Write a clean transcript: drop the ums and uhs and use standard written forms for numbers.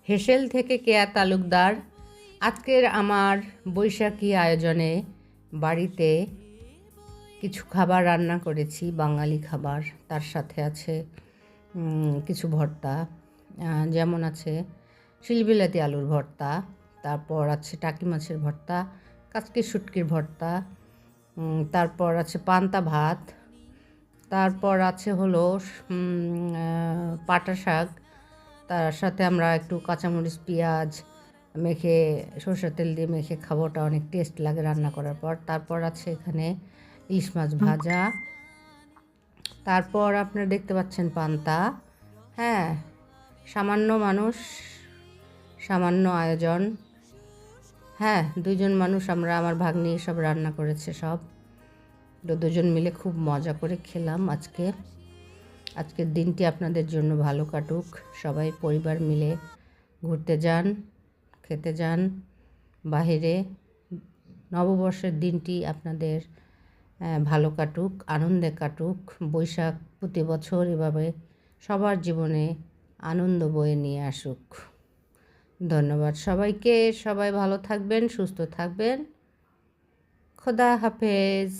হেসেল থেকে কেয়া তালুকদার। আজকের আমার বৈশাখী আয়োজনে বাড়িতে কিছু খাবার রান্না করেছি, বাঙালি খাবার। তার সাথে আছে কিছু ভর্তা, যেমন আছে শিলবিলাতি আলুর ভর্তা, তারপর আছে টাকি মাছের ভর্তা, কাচকি শুটকির ভর্তা, তারপর আছে পান্তা ভাত, তারপর আছে হলো পাটা শাক। তার সাথে আমরা একটু কাঁচামরিচ পেঁয়াজ মেখে সরষের তেল দিয়ে মেখে খাবো, ওটা অনেক টেস্ট লাগে রান্না করার পর। তারপর আছে এখানে ইলিশ মাছ ভাজা, তারপর আপনারা দেখতে পাচ্ছেন পান্তা। হ্যাঁ, সামান্য মানুষ, সামান্য আয়োজন। হ্যাঁ, দুজন মানুষ আমরা, আমার ভাগ্নি সব রান্না করেছে সব। তো দুজন মিলে খুব মজা করে খেলাম আজকের দিনটি আপনাদের জন্য ভালো কাটুক। সবাই পরিবার মিলে ঘুরতে যান, খেতে যান বাহিরে। নববর্ষের দিনটি আপনাদের ভালো কাটুক, আনন্দে কাটুক। বৈশাখ প্রতি বছর এভাবে সবার জীবনে আনন্দ বয়ে নিয়ে আসুক। ধন্যবাদ সবাইকে। সবাই ভালো থাকবেন, সুস্থ থাকবেন। খোদা হাফেজ।